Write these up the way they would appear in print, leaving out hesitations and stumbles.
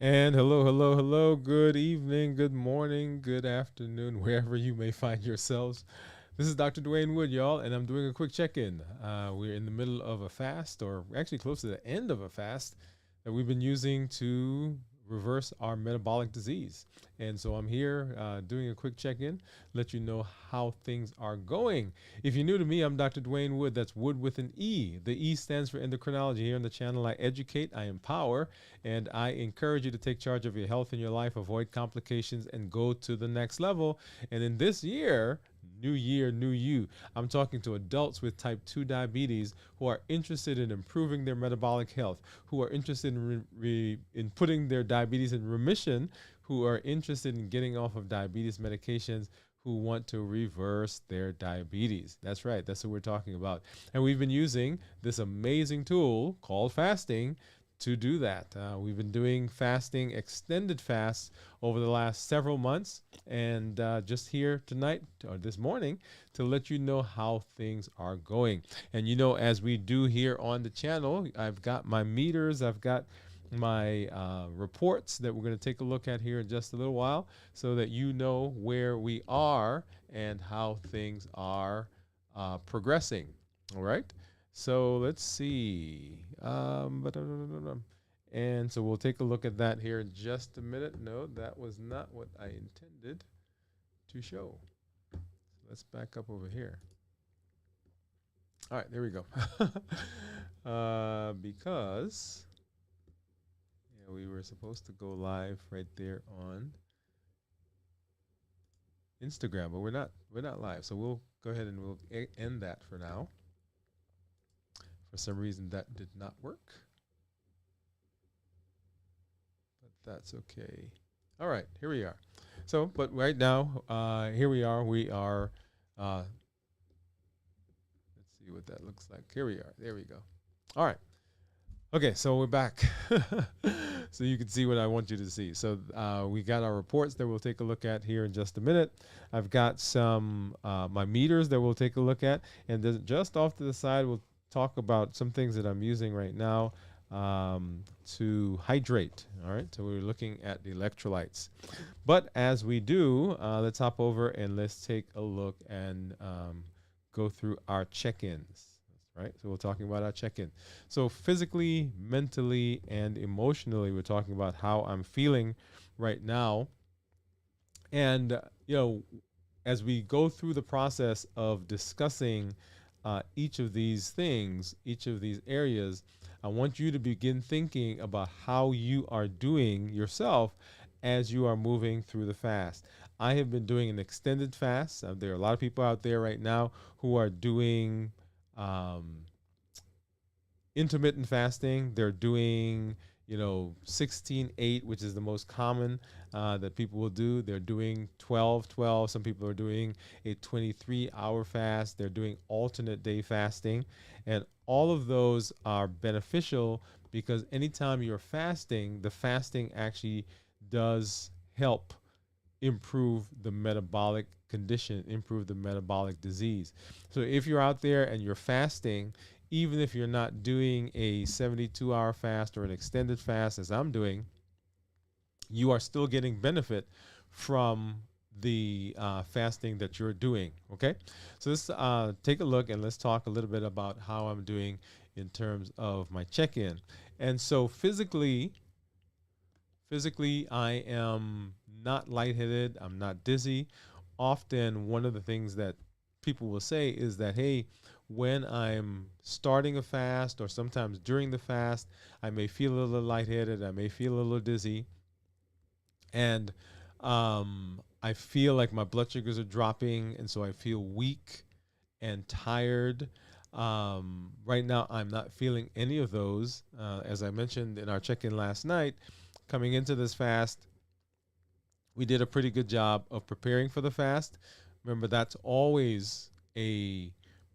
And hello, hello, hello. Good evening, good morning, good afternoon, wherever you may find yourselves. This is Dr. Dwain Woode, y'all, and I'm doing a quick check in. We're in the middle of a fast, or actually close to the end of a fast that we've been using to reverse our metabolic disease. And so I'm here doing a quick check in, let you know how things are going. If you're new to me, I'm Dr. Dwain Woode. That's Wood with an E. The E stands for endocrinology. Here on the channel, I educate, I empower, and I encourage you to take charge of your health and your life, avoid complications, and go to the next level. And in this year, new you. I'm talking to adults with type 2 diabetes who are interested in improving their metabolic health, who are interested in putting their diabetes in remission, who are interested in getting off of diabetes medications, who want to reverse their diabetes. That's right, that's what we're talking about. And we've been using this amazing tool called fasting to do that. We've been doing fasting, extended fasts over the last several months, and just here tonight or this morning to let you know how things are going. And as we do here on the channel, I've got my meters, I've got my reports that we're going to take a look at here in just a little while so that you know where we are and how things are progressing. All right. So let's see. And so we'll take a look at that here in just a minute. No, that was not what I intended to show. So let's back up over here. All right, there we go. Because we were supposed to go live right there on Instagram, but we're not live. So we'll go ahead and we'll end that for now. For some reason that did not work. But that's okay. All right, here we are. So, but right now, here we are. We are, let's see what that looks like. Here we are. There we go. All right. Okay, so we're back. So you can see what I want you to see. So we got our reports that we'll take a look at here in just a minute. I've got some my meters that we'll take a look at, and then just off to the side, we'll talk about some things that I'm using right now to hydrate. All right, so we're looking at the electrolytes. But as we do, let's hop over and let's take a look and go through our check-ins. Right, so we're talking about our check-in. So physically, mentally, and emotionally, we're talking about how I'm feeling right now. And as we go through the process of discussing each of these things, each of these areas, I want you to begin thinking about how you are doing yourself as you are moving through the fast. I have been doing an extended fast. There are a lot of people out there right now who are doing intermittent fasting. They're doing 16-8, which is the most common that people will do. They're doing 12-12. Some people are doing a 23-hour fast. They're doing alternate day fasting, and all of those are beneficial because anytime you're fasting, the fasting actually does help improve the metabolic condition, improve the metabolic disease. So if you're out there and you're fasting, even if you're not doing a 72-hour fast or an extended fast as I'm doing, you are still getting benefit from the fasting that you're doing. Okay, so let's take a look and let's talk a little bit about how I'm doing in terms of my check-in. And so physically, I am not lightheaded. I'm not dizzy. Often, one of the things that people will say is that, hey, when I'm starting a fast or sometimes during the fast, I may feel a little lightheaded. I may feel a little dizzy. And I feel like my blood sugars are dropping. And so I feel weak and tired. Right now, I'm not feeling any of those. As I mentioned in our check in last night, coming into this fast, we did a pretty good job of preparing for the fast. Remember, that's always a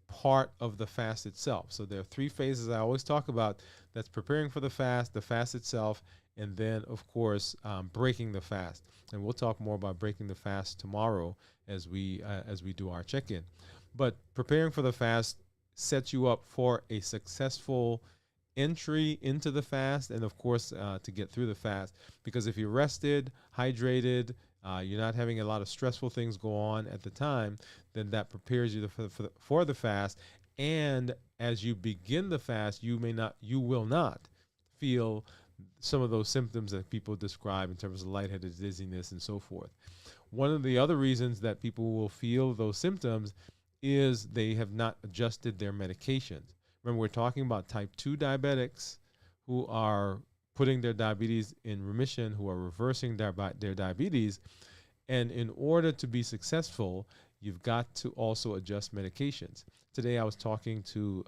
part of the fast itself. So there are three phases I always talk about. That's preparing for the fast itself, and then, of course, breaking the fast. And we'll talk more about breaking the fast tomorrow as we do our check-in. But preparing for the fast sets you up for a successful entry into the fast, and of course to get through the fast. Because if you're rested, hydrated, you're not having a lot of stressful things go on at the time, then that prepares you for the fast. And as you begin the fast, you will not feel some of those symptoms that people describe in terms of lightheaded, dizziness, and so forth. One of the other reasons that people will feel those symptoms is they have not adjusted their medications. Remember, we're talking about type 2 diabetics who are putting their diabetes in remission, who are reversing their diabetes. And in order to be successful, you've got to also adjust medications. Today, I was talking to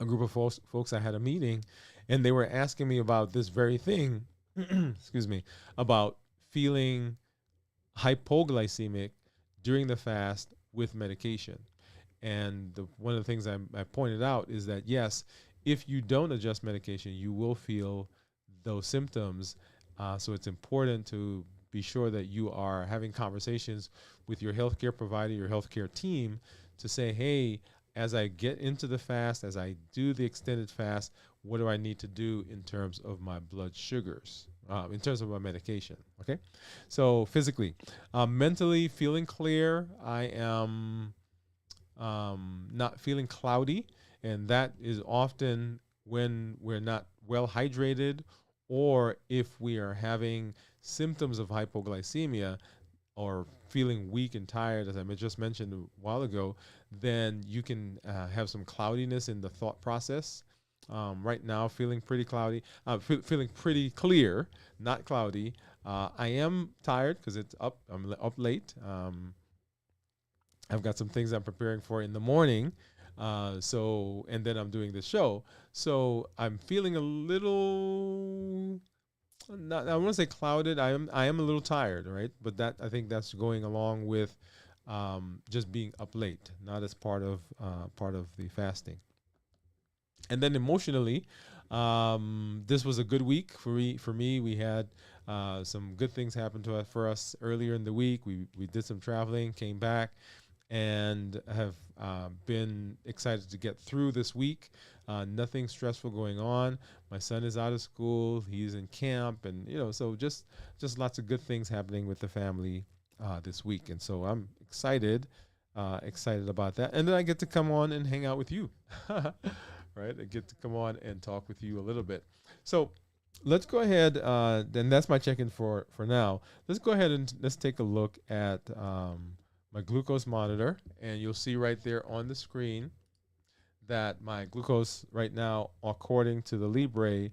a group of folks. I had a meeting, and they were asking me about this very thing, excuse me, about feeling hypoglycemic during the fast with medication. And one of the things I pointed out is that, yes, if you don't adjust medication, you will feel those symptoms. So it's important to be sure that you are having conversations with your healthcare provider, your healthcare team, to say, hey, as I get into the fast, as I do the extended fast, what do I need to do in terms of my blood sugars, in terms of my medication? Okay. So physically, mentally feeling clear. I am not feeling cloudy, and that is often when we're not well hydrated, or if we are having symptoms of hypoglycemia or feeling weak and tired, as I just mentioned a while ago, then you can have some cloudiness in the thought process. Right now, feeling pretty cloudy, feeling pretty clear, not cloudy. I am tired because I'm up late. I've got some things I'm preparing for in the morning. And then I'm doing the show. So I'm feeling a little, not, I want to say clouded. I am a little tired, right? But I think that's going along with just being up late, not as part of the fasting. And then emotionally, this was a good week for me. We had some good things happen for us earlier in the week. We did some traveling, came back, and have been excited to get through this week. Nothing stressful going on. My son is out of school. He's in camp, and so just lots of good things happening with the family this week. And so I'm excited about that. And then I get to come on and hang out with you, right? I get to come on and talk with you a little bit. So let's go ahead. Then that's my check-in for now. Let's go ahead and let's take a look at my glucose monitor, and you'll see right there on the screen that my glucose right now, according to the Libre,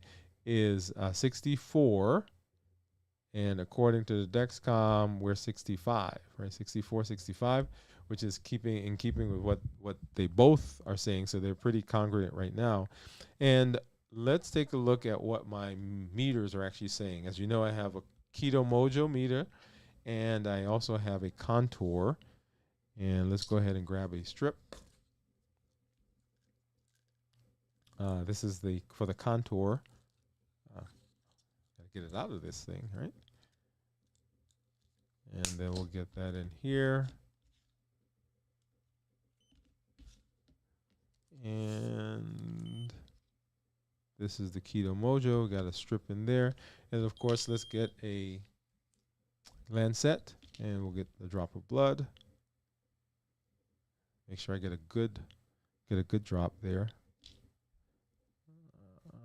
is 64, and according to the Dexcom, we're 65, right? 64, 65, which is in keeping with what they both are saying, so they're pretty congruent right now. And let's take a look at what my meters are actually saying. As you know, I have a Keto Mojo meter, and I also have a Contour. And let's go ahead and grab a strip. This is for the Contour. Gotta get it out of this thing, right? And then we'll get that in here. And this is the Keto Mojo. Got a strip in there. And of course, let's get a Lancet, and we'll get a drop of blood. Make sure I get a good drop there.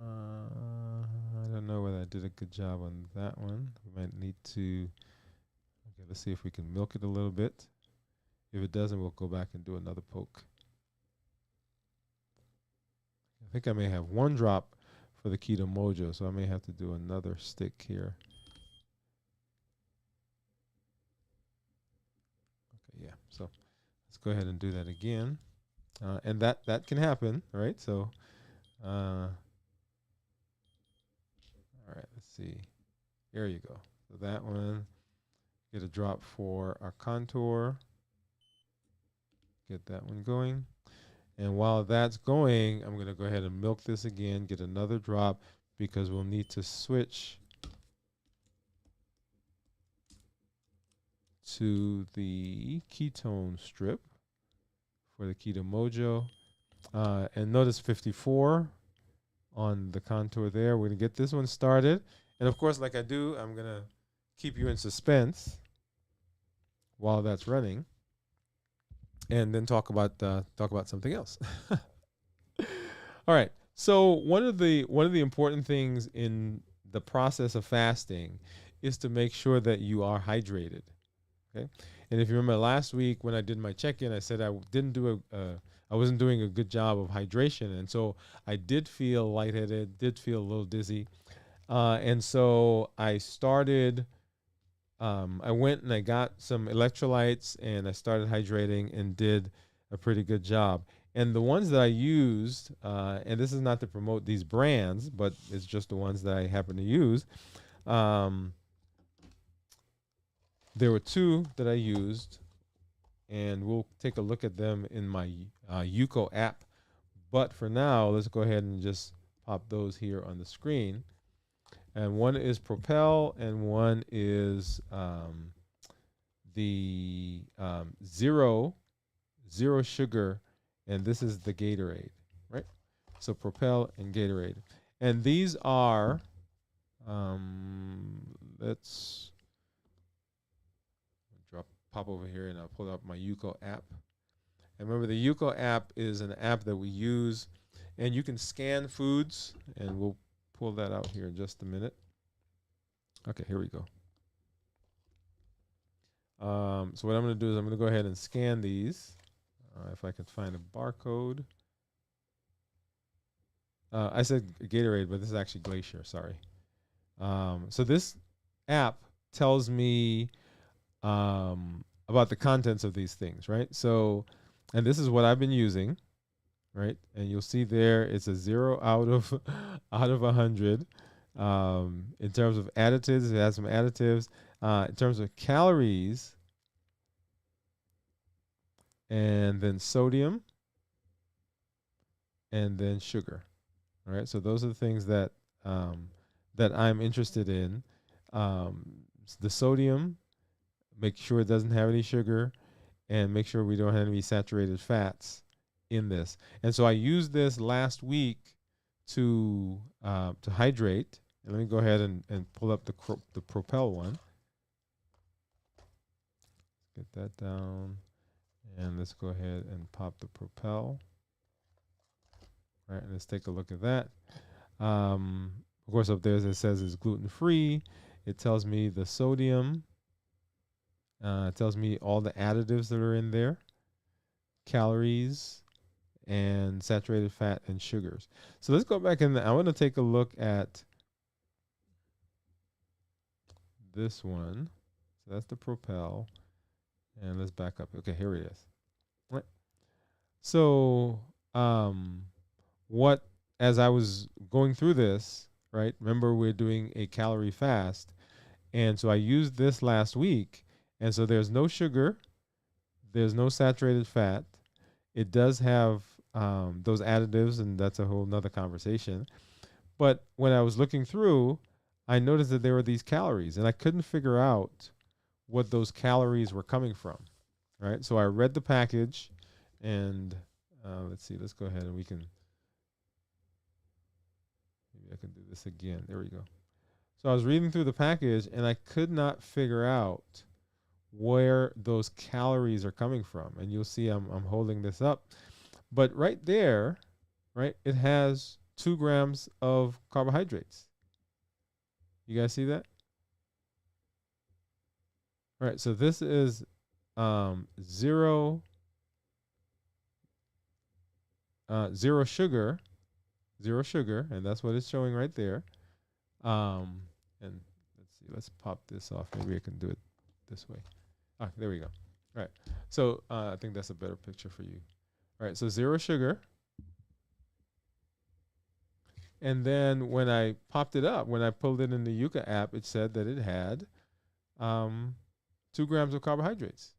I don't know whether I did a good job on that one. We might need to. Okay, let's see if we can milk it a little bit. If it doesn't, we'll go back and do another poke. I think I may have one drop for the Keto Mojo, so I may have to do another stick here. Okay, yeah. So let's go ahead and do that again. And that can happen, right? So, all right, let's see. There you go. So that one, get a drop for our Contour. Get that one going. And while that's going, I'm going to go ahead and milk this again, get another drop, because we'll need to switch to the ketone strip for the Keto Mojo. And notice 54 on the contour there. We're going to get this one started. And of course, like I do, I'm going to keep you in suspense while that's running, and then talk about something else. All right. So one of the important things in the process of fasting is to make sure that you are hydrated. Okay. And if you remember last week when I did my check-in, I said I didn't do I wasn't doing a good job of hydration, and so I did feel lightheaded, did feel a little dizzy, and so I started. I went and I got some electrolytes and I started hydrating and did a pretty good job. And the ones that I used, and this is not to promote these brands, but it's just the ones that I happen to use. Um, there were two that I used, and we'll take a look at them in my Yuko app. But for now, let's go ahead and just pop those here on the screen. And one is Propel, and one is the zero sugar, and this is the Gatorade, right? So Propel and Gatorade, and these are let's pop over here and I'll pull up my Yuko app. And remember, the Yuko app is an app that we use, and you can scan foods, and we'll pull that out here in just a minute. Okay, here we go. So what I'm going to do is I'm going to go ahead and scan these. If I can find a barcode. I said Gatorade, but this is actually Glacier. Sorry. So this app tells me about the contents of these things, right? So, and this is what I've been using, right? And you'll see there it's a 0 out of 100. In terms of additives, it has some additives. In terms of calories, and then sodium, and then sugar. All right, so those are the things that that I'm interested in. The sodium, make sure it doesn't have any sugar, and make sure we don't have any saturated fats in this. And so I used this last week to hydrate. And let me go ahead and pull up the Propel one. Get that down. And let's go ahead and pop the Propel. All right, and let's take a look at that. Of course, up there it says it's gluten-free. It tells me the sodium. It tells me all the additives that are in there, calories, and saturated fat and sugars. So let's go back and I want to take a look at this one. So that's the Propel. And let's back up. Okay, here it is. All right. So as I was going through this, right, remember we're doing a calorie fast. And so I used this last week. And so there's no sugar. There's no saturated fat. It does have those additives, and that's a whole nother conversation. But when I was looking through, I noticed that there were these calories, and I couldn't figure out what those calories were coming from, right? So I read the package, and let's see. Let's go ahead and maybe I can do this again. There we go. So I was reading through the package, and I could not figure out where those calories are coming from. And you'll see I'm holding this up. But right there, right, it has 2 grams of carbohydrates. You guys see that? All right, so this is zero sugar, and that's what it's showing right there. And let's see, let's pop this off. Maybe I can do it this way. Ah, there we go. All right, so I think that's a better picture for you. All right, so 0 sugar. And then when I popped it up, when I pulled it in the Yuka app, it said that it had 2 grams of carbohydrates.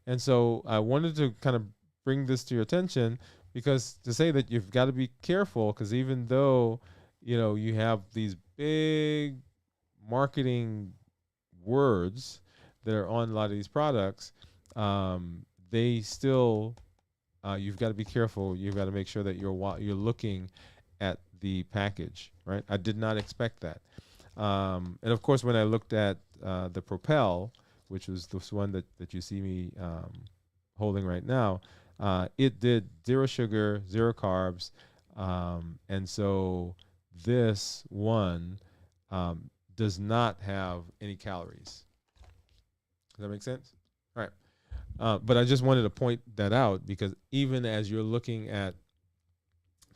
And so I wanted to kind of bring this to your attention, because to say that you've got to be careful, because even though, you know, you have these big marketing words that are on a lot of these products, they still, you've got to be careful. You've got to make sure that you're looking at the package, right? I did not expect that. And of course, when I looked at the Propel, which was this one that you see me holding right now, it did 0 sugar, 0 carbs. And so this one does not have any calories. Does that make sense? All right. But I just wanted to point that out because even as you're looking at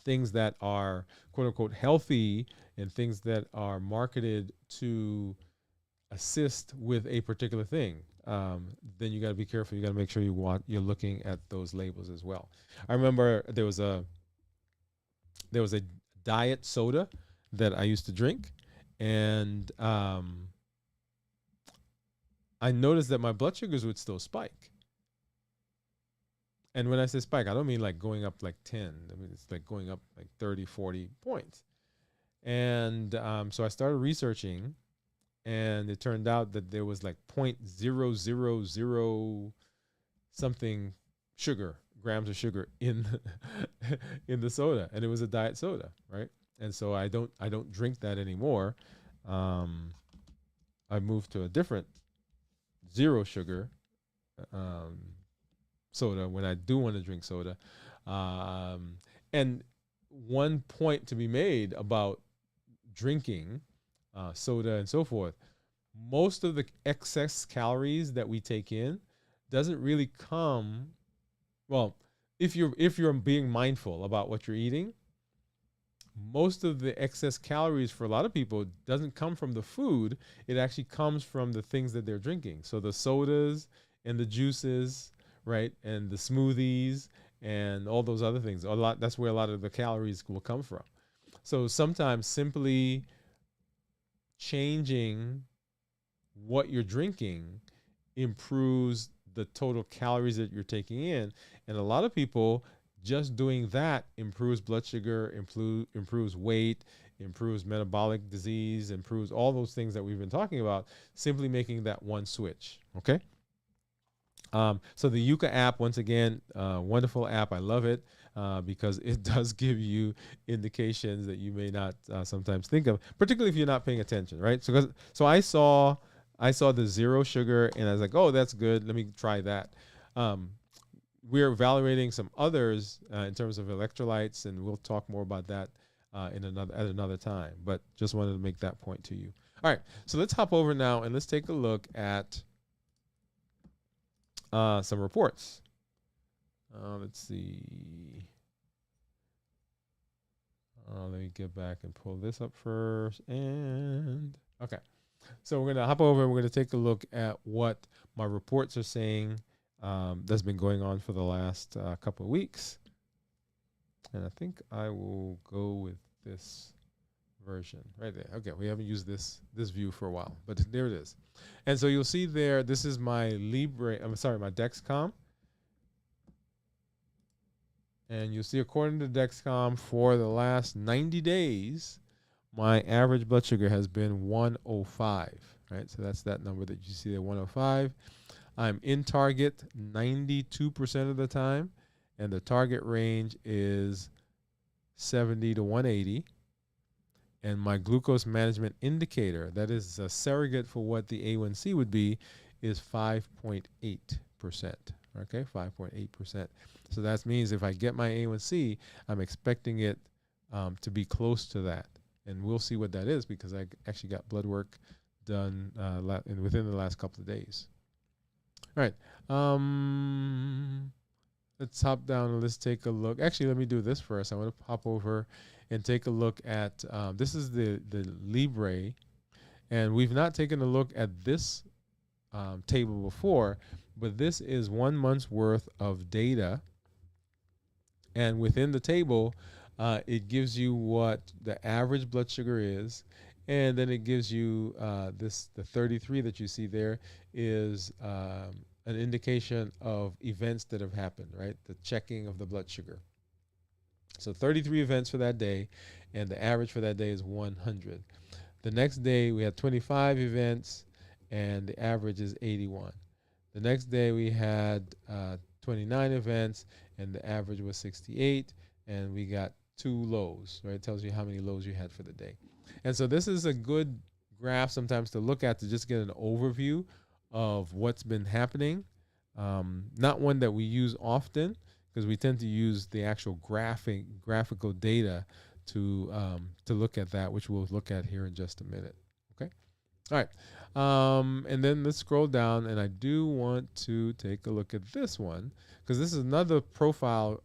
things that are quote unquote healthy and things that are marketed to assist with a particular thing, then you got to be careful. You got to make sure you're looking at those labels as well. I remember there was a diet soda that I used to drink, and I noticed that my blood sugars would still spike. And when I say spike, I don't mean like going up like 10. I mean, it's like going up like 30, 40 points. And so I started researching, and it turned out that there was like 0.000 something grams of sugar in in the soda, and it was a diet soda, right? And so I don't drink that anymore. I moved to a different 0 sugar soda when I do want to drink soda. And one point to be made about drinking soda and so forth, most of the excess calories that we take in doesn't really come, well, if you're being mindful about what you're eating, most of the excess calories for a lot of people doesn't come from the food. It actually comes from the things that they're drinking. So the sodas and the juices, right, and the smoothies and all those other things. That's where a lot of the calories will come from. So sometimes simply changing what you're drinking improves the total calories that you're taking in. And a lot of people, just doing that improves blood sugar, improves weight, improves metabolic disease, improves all those things that we've been talking about, simply making that one switch. Okay. So the Yuka app, once again, wonderful app. I love it because it does give you indications that you may not sometimes think of, particularly if you're not paying attention, right? So I saw the 0 sugar, and I was like, oh, that's good. Let me try that. We're evaluating some others in terms of electrolytes, and we'll talk more about that at another time. But just wanted to make that point to you. All right, so let's hop over now and let's take a look at some reports. Let's see. Let me get back and pull this up first. And okay. So we're going to hop over and we're going to take a look at what my reports are saying that's been going on for the last couple of weeks. And I think I will go with this version right there. Okay, we haven't used this view for a while, but there it is. And so you'll see there, this is my my Dexcom. And you'll see according to Dexcom for the last 90 days, my average blood sugar has been 105, right? So that's that number that you see there, 105. I'm in target 92% of the time, and the target range is 70 to 180. And my glucose management indicator, that is a surrogate for what the A1C would be, is 5.8%. Okay, 5.8%. So that means if I get my A1C, I'm expecting it to be close to that. And we'll see what that is because I actually got blood work done within the last couple of days. All right. Let's hop down and let's take a look. Actually, let me do this first. I want to hop over and take a look at, this is the Libre. And we've not taken a look at this table before, but this is 1 month's worth of data. And within the table, it gives you what the average blood sugar is. And then it gives you the 33 that you see there is an indication of events that have happened, right? The checking of the blood sugar. So 33 events for that day, and the average for that day is 100. The next day, we had 25 events, and the average is 81. The next day, we had 29 events, and the average was 68. And we got two lows, right? It tells you how many lows you had for the day. And so this is a good graph sometimes to look at to just get an overview of what's been happening. Not one that we use often because we tend to use the actual graphical data to look at that, which we'll look at here in just a minute. Okay. All right. And then let's scroll down, and I do want to take a look at this one because this is another profile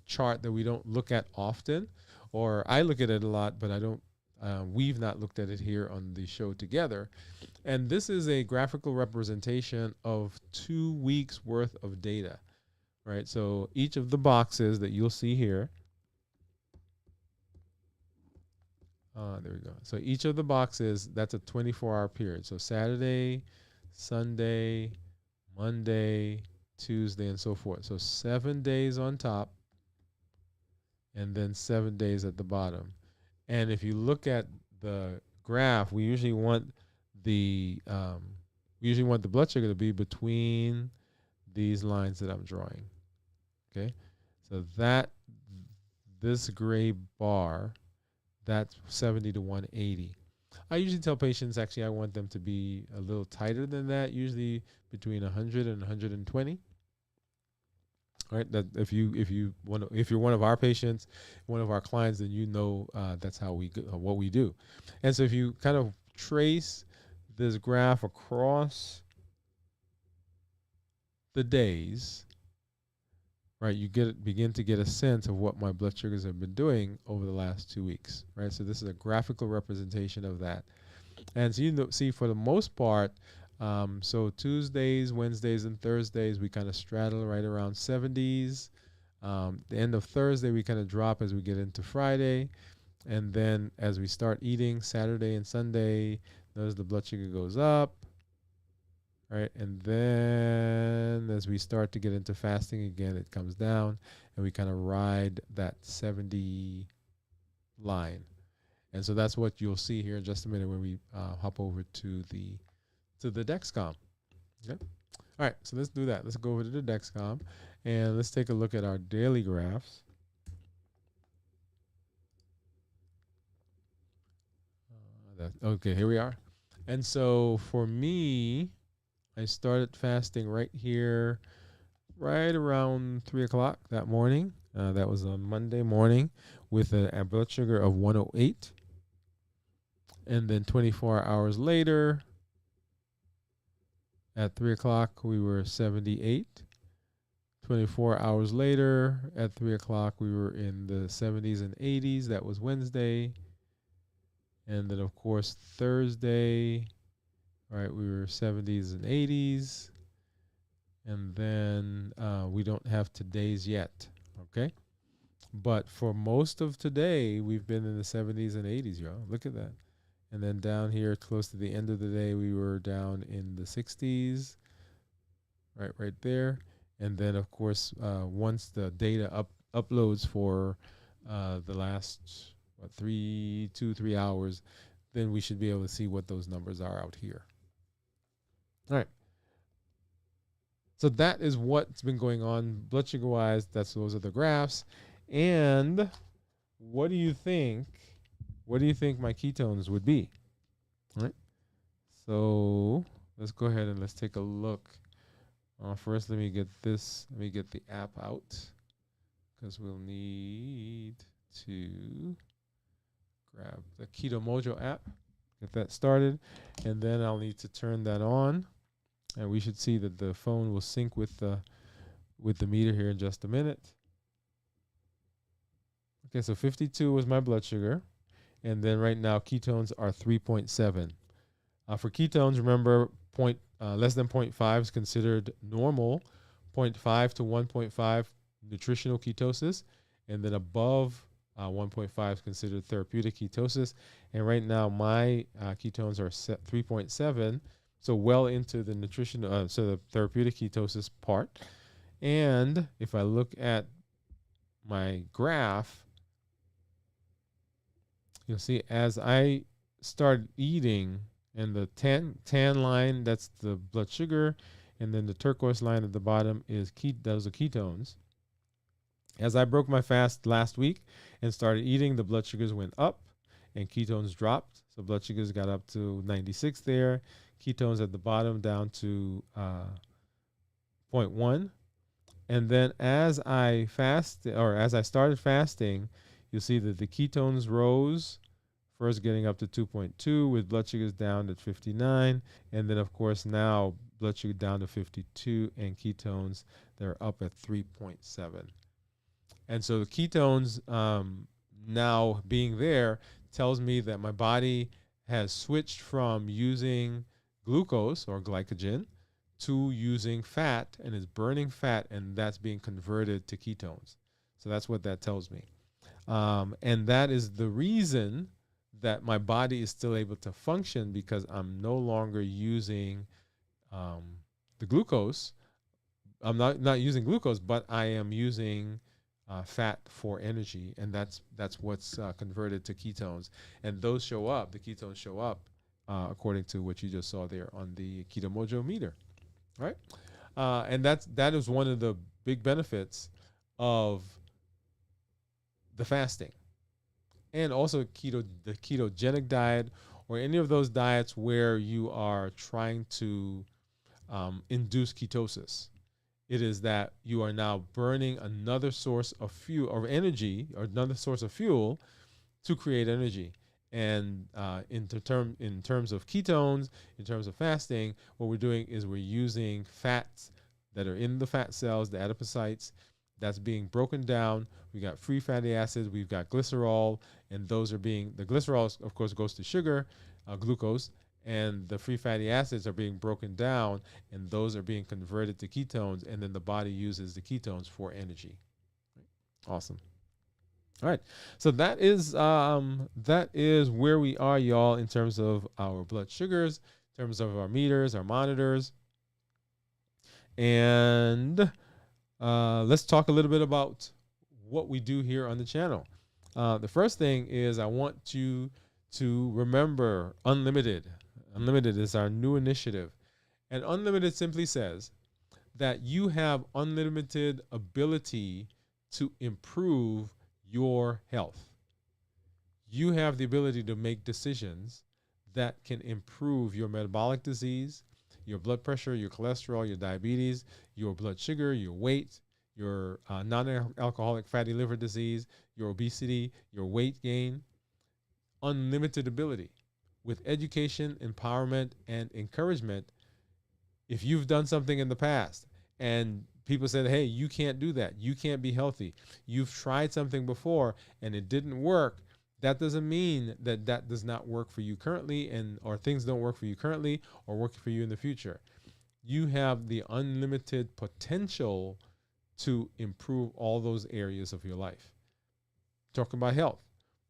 chart that we don't look at often, or I look at it a lot, but I don't. We've not looked at it here on the show together. And this is a graphical representation of 2 weeks worth of data, right? So each of the boxes that you'll see here. There we go. So each of the boxes, that's a 24-hour period. So Saturday, Sunday, Monday, Tuesday, and so forth. So 7 days on top, and then 7 days at the bottom. And if you look at the graph, we usually want the blood sugar to be between these lines that I'm drawing. Okay, so this gray bar, that's 70 to 180. I usually tell patients actually I want them to be a little tighter than that, usually between 100 and 120. All right, that if you're one of our patients, one of our clients, then you know that's how what we do. And so if you kind of trace this graph across the days, right, you begin to get a sense of what my blood sugars have been doing over the last 2 weeks, right? So this is a graphical representation of that. And so see for the most part, so Tuesdays, Wednesdays, and Thursdays, we kind of straddle right around 70s. The end of Thursday, we kind of drop as we get into Friday. And then as we start eating Saturday and Sunday, notice the blood sugar goes up. Right, and then as we start to get into fasting again, it comes down, and we kind of ride that 70 line. And so that's what you'll see here in just a minute when we hop over to the Dexcom. Okay. All right, so let's do that. Let's go over to the Dexcom, and let's take a look at our daily graphs. Okay, here we are. And so for me, I started fasting right here, right around 3 o'clock that morning. That was on Monday morning with a blood sugar of 108. And then 24 hours later, at 3 o'clock, we were 78. 24 hours later, at 3 o'clock, we were in the 70s and 80s. That was Wednesday. And then, of course, Thursday, right, we were 70s and 80s. And then we don't have today's yet, okay? But for most of today, we've been in the 70s and 80s, y'all. Look at that. And then down here, close to the end of the day, we were down in the 60s, right there. And then, of course, once the data uploads for the last 3 hours, then we should be able to see what those numbers are out here. All right. So that is what's been going on blood sugar wise. Those are the graphs. And what do you think? What do you think my ketones would be? All right. So let's go ahead and let's take a look. First, let me get the app out because we'll need to grab the Keto Mojo app, get that started, and then I'll need to turn that on. And we should see that the phone will sync with the meter here in just a minute. Okay, so 52 was my blood sugar. And then right now, ketones are 3.7. For ketones, remember, less than 0.5 is considered normal. 0.5 to 1.5, nutritional ketosis. And then above 1.5 is considered therapeutic ketosis. And right now, my ketones are 3.7. So well into the the therapeutic ketosis part. And if I look at my graph, you'll see as I start eating, and the tan line, that's the blood sugar, and then the turquoise line at the bottom is those are ketones. As I broke my fast last week and started eating, the blood sugars went up and ketones dropped. So blood sugars got up to 96 there. Ketones at the bottom down to zero point 0.1. And then as I as I started fasting, you'll see that the ketones rose, first getting up to 2.2 with blood sugars down to 59. And then, of course, now blood sugar down to 52 and ketones, they're up at 3.7. And so the ketones now being there tells me that my body has switched from using glucose or glycogen to using fat and is burning fat, and that's being converted to ketones. So that's what that tells me. And that is the reason that my body is still able to function, because I'm no longer using the glucose. I'm not using glucose, but I am using fat for energy, and that's what's converted to ketones. And those show up, the ketones show up according to what you just saw there on the Keto Mojo meter, right? And that is one of the big benefits of the fasting, and also the ketogenic diet, or any of those diets where you are trying to induce ketosis. It is that you are now burning another source of fuel or energy, or another source of fuel to create energy. And in terms of ketones, in terms of fasting, what we're doing is we're using fats that are in the fat cells, the adipocytes, that's being broken down. We got free fatty acids, we've got glycerol, and those are being, the glycerol, of course, goes to sugar, glucose, and the free fatty acids are being broken down, and those are being converted to ketones, and then the body uses the ketones for energy. Awesome. All right, so that is where we are, y'all, in terms of our blood sugars, in terms of our meters, our monitors, and let's talk a little bit about what we do here on the channel. The first thing is I want you to remember Unlimited. Unlimited is our new initiative. And Unlimited simply says that you have unlimited ability to improve your health. You have the ability to make decisions that can improve your metabolic disease, your blood pressure, your cholesterol, your diabetes, your blood sugar, your weight, your non-alcoholic fatty liver disease, your obesity, your weight gain. Unlimited ability. With education, empowerment, and encouragement, if you've done something in the past and people said, hey, you can't do that, you can't be healthy, you've tried something before and it didn't work, that doesn't mean that that does not work for you currently, or things don't work for you currently or work for you in the future. You have the unlimited potential to improve all those areas of your life. Talking about health,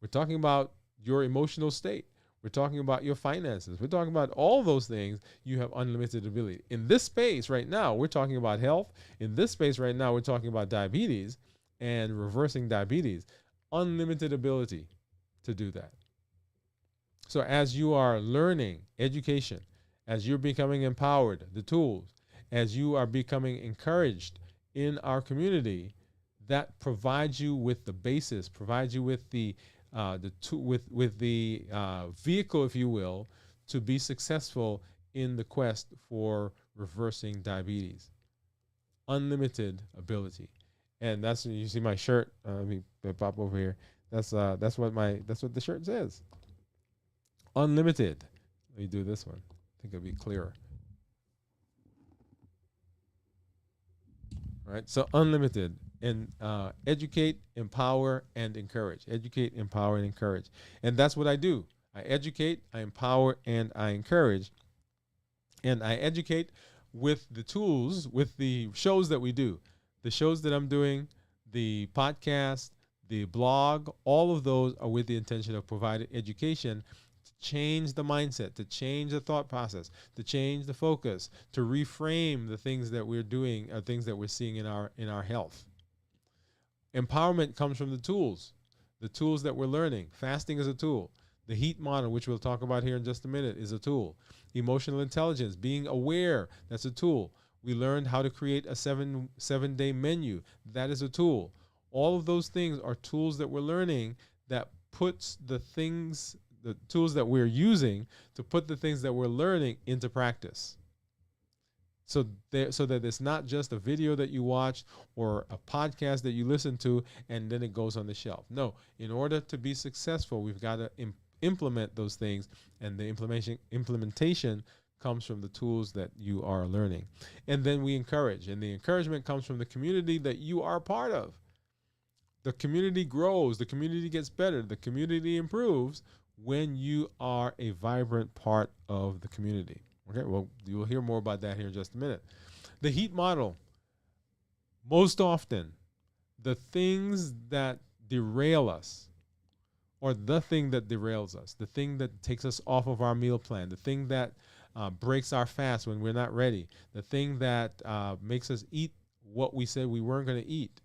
we're talking about your emotional state, we're talking about your finances, we're talking about all those things. You have unlimited ability. In this space right now, we're talking about health. In this space right now, we're talking about diabetes and reversing diabetes. Unlimited ability to do that. So as you are learning education, as you're becoming empowered, the tools, as you are becoming encouraged in our community, that provides you with the basis, provides you with the vehicle, if you will, to be successful in the quest for reversing diabetes. Unlimited ability. And that's, you see my shirt. Let me pop over here. That's what the shirt says. Unlimited. Let me do this one. I think it'll be clearer. All right. So unlimited. And educate, empower, and encourage. Educate, empower, and encourage. And that's what I do. I educate, I empower, and I encourage. And I educate with the tools, with the shows that we do. The shows that I'm doing, the podcast, the blog, all of those are with the intention of providing education to change the mindset, to change the thought process, to change the focus, to reframe the things that we're doing, things that we're seeing in our health. Empowerment comes from the tools that we're learning. Fasting is a tool. The HEAT model, which we'll talk about here in just a minute, is a tool. Emotional intelligence, being aware, that's a tool. We learned how to create a seven-day menu. That is a tool. All of those things are tools that we're learning that puts the tools that we're using to put the things that we're learning into practice. So that it's not just a video that you watch or a podcast that you listen to and then it goes on the shelf. No, in order to be successful, we've got to implement those things, and the implementation comes from the tools that you are learning. And then we encourage, and the encouragement comes from the community that you are part of. The community grows, the community gets better, the community improves when you are a vibrant part of the community. Okay, well, you'll hear more about that here in just a minute. The heat model. Most often, the things that derail us, or the thing that derails us, the thing that takes us off of our meal plan, the thing that breaks our fast when we're not ready, the thing that makes us eat what we said we weren't going to eat,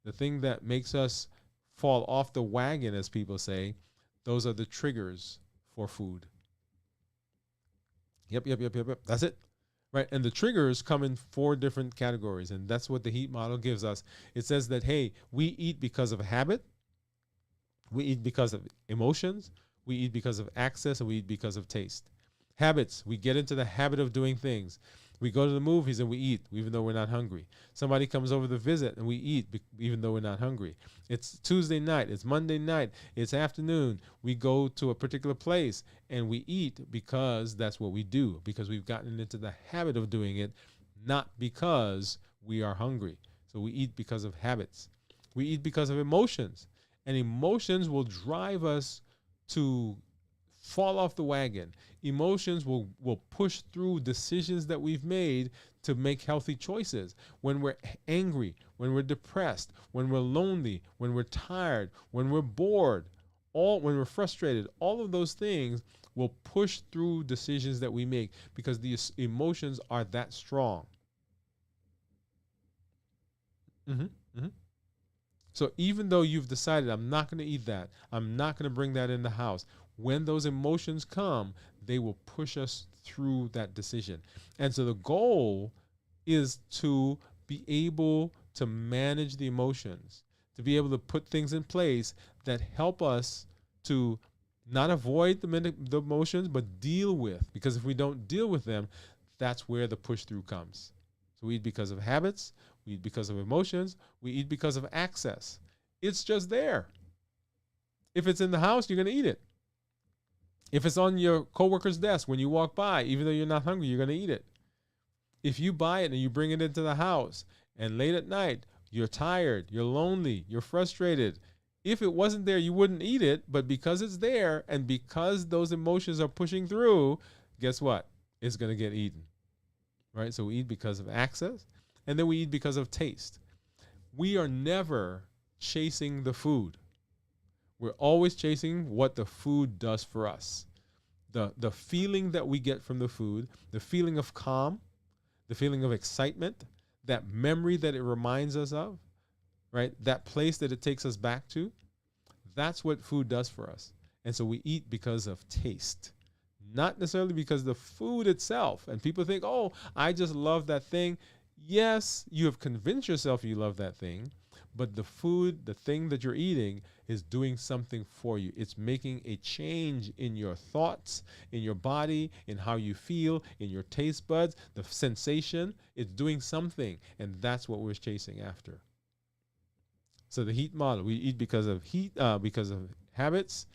the thing that makes us fall off the wagon, as people say, those are the triggers for food. Yep. That's it. Right. And the triggers come in 4 different categories. And that's what the heat model gives us. It says that, hey, we eat because of habit. We eat because of emotions. We eat because of access, and we eat because of taste. Habits. We get into the habit of doing things. We go to the movies and we eat even though we're not hungry. Somebody comes over to visit and we eat even though we're not hungry. It's Tuesday night. It's Monday night. It's afternoon. We go to a particular place and we eat because that's what we do, because we've gotten into the habit of doing it, not because we are hungry. So we eat because of habits. We eat because of emotions. And emotions will drive us to fall off the wagon. Emotions will push through decisions that we've made to make healthy choices. When we're angry, when we're depressed, when we're lonely, when we're tired, when we're bored, when we're frustrated, all of those things will push through decisions that we make because the emotions are that strong. So even though you've decided, I'm not going to eat that, I'm not going to bring that in the house, when those emotions come, they will push us through that decision. And so the goal is to be able to manage the emotions, to be able to put things in place that help us to not avoid the emotions, but deal with. Because if we don't deal with them, that's where the push through comes. So we eat because of habits, we eat because of emotions, we eat because of access. It's just there. If it's in the house, you're going to eat it. If it's on your coworker's desk when you walk by, even though you're not hungry, you're going to eat it. If you buy it and you bring it into the house and late at night, you're tired, you're lonely, you're frustrated. If it wasn't there, you wouldn't eat it. But because it's there and because those emotions are pushing through, guess what? It's going to get eaten. Right? So we eat because of access, and then we eat because of taste. We are never chasing the food. We're always chasing what the food does for us. The feeling that we get from the food, the feeling of calm, the feeling of excitement, that memory that it reminds us of, right? That place that it takes us back to, that's what food does for us. And so we eat because of taste, not necessarily because of the food itself. And people think, oh, I just love that thing. Yes, you have convinced yourself you love that thing, but the food, the thing that you're eating, is doing something for you. It's making a change in your thoughts, in your body, in how you feel, in your taste buds, the sensation. It's doing something, and that's what we're chasing after. So the heat model, we eat because of because of habits,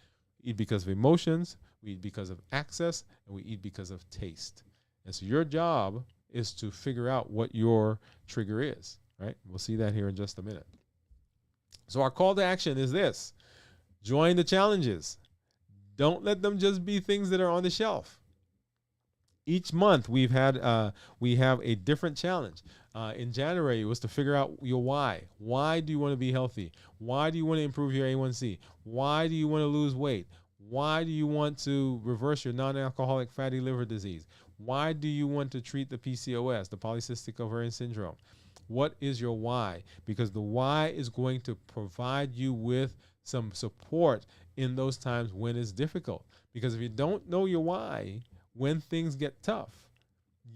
eat because of emotions, we eat because of access, and we eat because of taste. And so your job is to figure out what your trigger is, right? We'll see that here in just a minute. So our call to action is this: join the challenges. Don't let them just be things that are on the shelf. Each month we have a different challenge. In January, it was to figure out your why. Why do you want to be healthy? Why do you want to improve your A1C? Why do you want to lose weight? Why do you want to reverse your non-alcoholic fatty liver disease? Why do you want to treat the PCOS, the polycystic ovarian syndrome? What is your why? Because the why is going to provide you with some support in those times when it's difficult. Because if you don't know your why, when things get tough,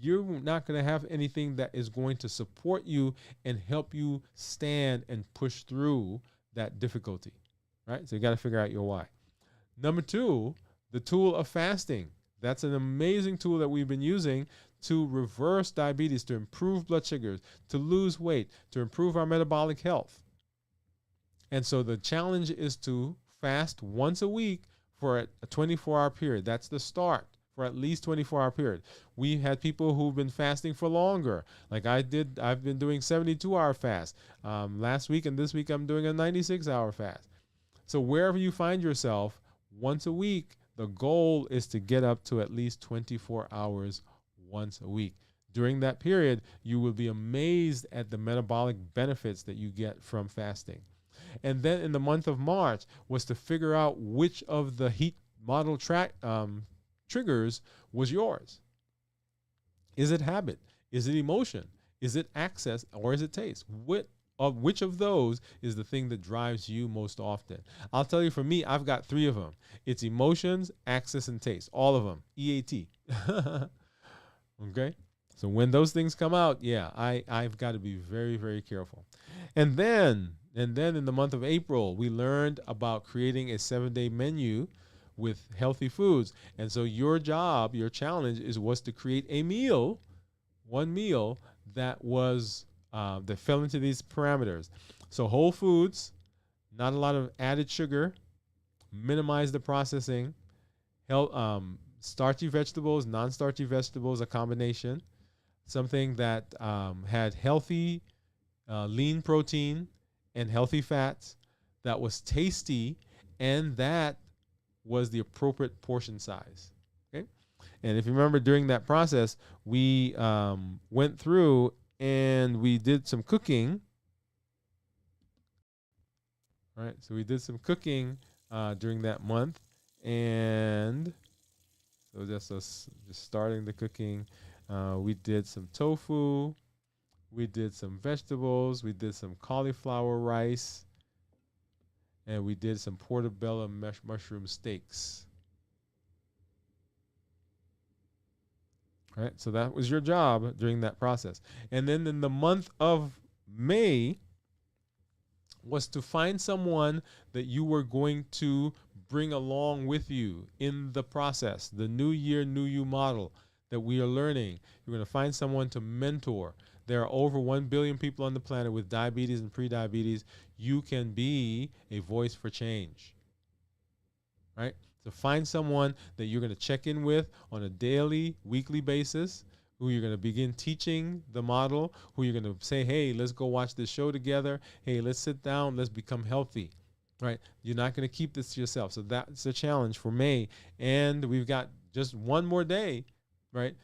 you're not going to have anything that is going to support you and help you stand and push through that difficulty, right? So you got to figure out your why. Number two, the tool of fasting. That's an amazing tool that we've been using to reverse diabetes, to improve blood sugars, to lose weight, to improve our metabolic health. And so the challenge is to fast once a week for a 24-hour period. That's the start, for at least 24-hour period. We had people who've been fasting for longer. Like I did, I've been doing 72-hour fast. Last week and this week I'm doing a 96-hour fast. So wherever you find yourself, once a week, the goal is to get up to at least 24 hours once a week. During that period, you will be amazed at the metabolic benefits that you get from fasting. And then in the month of March was to figure out which of the heat model triggers was yours. Is it habit? Is it emotion? Is it access? Or is it taste? Which of those is the thing that drives you most often? I'll tell you, for me, I've got 3 of them. It's emotions, access, and taste. All of them. EAT. Okay? So when those things come out, yeah, I've got to be very, very careful. And then in the month of April, we learned about creating a 7-day menu with healthy foods. And so your job, your challenge was to create a meal, one meal that was that fell into these parameters. So whole foods, not a lot of added sugar, minimize the processing, starchy vegetables, non-starchy vegetables, a combination, something that had healthy lean protein and healthy fats, that was tasty, and that was the appropriate portion size. Okay, and if you remember, during that process, we went through and we did some cooking. All right, so we did some cooking during that month, and so just starting the cooking. We did some tofu, we did some vegetables, we did some cauliflower rice, and we did some portobello mushroom steaks. All right, so that was your job during that process. And then in the month of May was to find someone that you were going to bring along with you in the process, the New Year, New You model that we are learning. You're going to find someone to mentor. There are over 1 billion people on the planet with diabetes and prediabetes. You can be a voice for change, right? So find someone that you're going to check in with on a daily, weekly basis, who you're going to begin teaching the model, who you're going to say, hey, let's go watch this show together. Hey, let's sit down. Let's become healthy, right? You're not going to keep this to yourself. So that's a challenge for May. And we've got just one more day, right,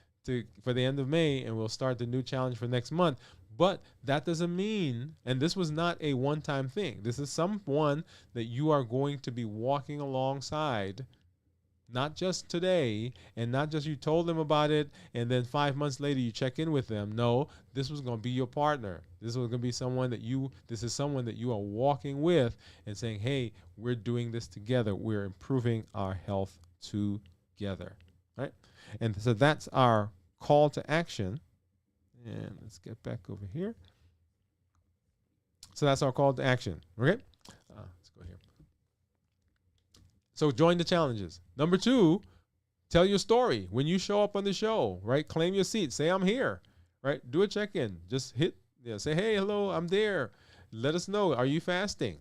for the end of May, and we'll start the new challenge for next month. But that doesn't mean, and this was not a one-time thing. This is someone that you are going to be walking alongside, not just today, and not just you told them about it, and then 5 months later you check in with them. No, this was going to be your partner. This was going to be someone that this is someone that you are walking with and saying, hey, we're doing this together. We're improving our health together, right? And so that's our call to action. And let's get back over here. So that's our call to action. Okay? Let's go here. So join the challenges. Number 2, tell your story. When you show up on the show, right? Claim your seat. Say, I'm here, right? Do a check-in. Just say, hey, hello, I'm there. Let us know. Are you fasting?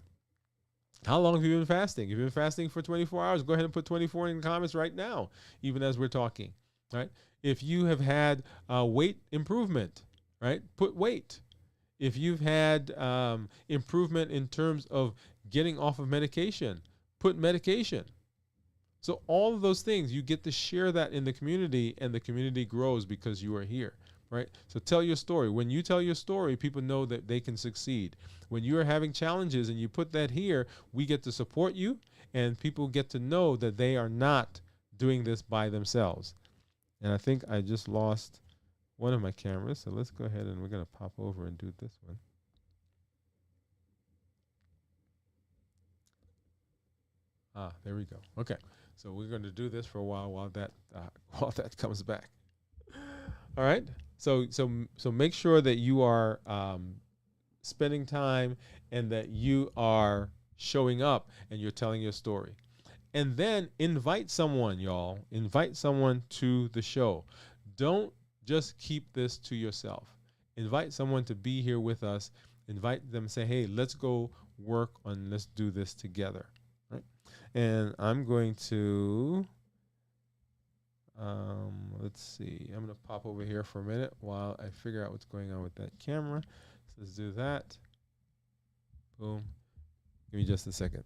How long have you been fasting? If you've been fasting for 24 hours, go ahead and put 24 in the comments right now, even as we're talking, right? If you have had weight improvement, right, put weight. If you've had improvement in terms of getting off of medication, put medication. So all of those things, you get to share that in the community, and the community grows because you are here, right? So tell your story. When you tell your story, people know that they can succeed. When you are having challenges and you put that here, we get to support you, and people get to know that they are not doing this by themselves. And I think I just lost one of my cameras, so let's go ahead and we're going to pop over and do this one. There we go. Okay, so we're going to do this for a while that while that comes back. All right. So make sure that you are spending time and that you are showing up and you're telling your story. And then invite someone, y'all. Invite someone to the show. Don't just keep this to yourself. Invite someone to be here with us. Invite them, say, hey, let's go work on, let's do this together. Right? And I'm going to, let's see, I'm going to pop over here for a minute while I figure out what's going on with that camera. So let's do that. Boom. Give me just a second.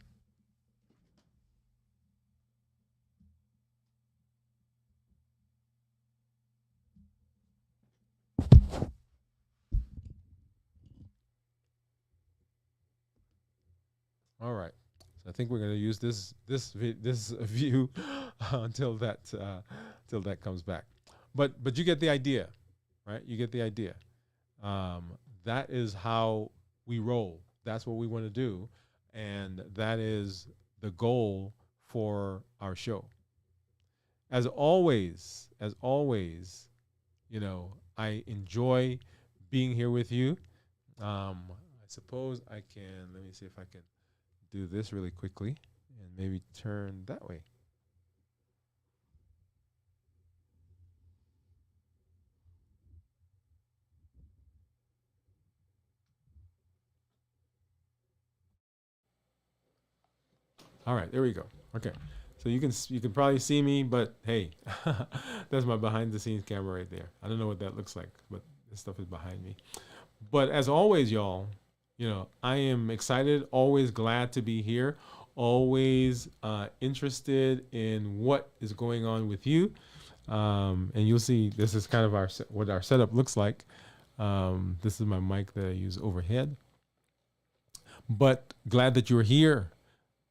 All right. So I think we're going to use this view until that comes back. But you get the idea, right? You get the idea. That is how we roll. That's what we want to do, and that is the goal for our show. As always, I enjoy being here with you. I suppose I can. Let me see if I can do this really quickly and maybe turn that way. All right, there we go. Okay, so you can probably see me, but hey, that's my behind the scenes camera right there. I don't know what that looks like, but this stuff is behind me. But as always, y'all, I am excited, always glad to be here, always interested in what is going on with you. And you'll see this is kind of what our setup looks like. This is my mic that I use overhead. But glad that you're here.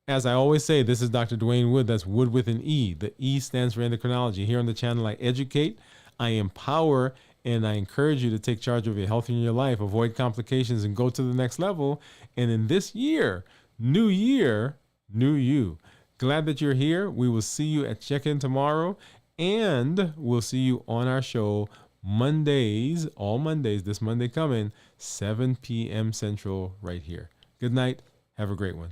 As I always say, this is Dr. Dwain Woode. That's Wood with an E. The E stands for endocrinology. Here on the channel, I educate, I empower, and I encourage you to take charge of your health in your life, avoid complications, and go to the next level. And in this year, new you. Glad that you're here. We will see you at check-in tomorrow, and we'll see you on our show Mondays, all Mondays, this Monday coming, 7 p.m. Central right here. Good night. Have a great one.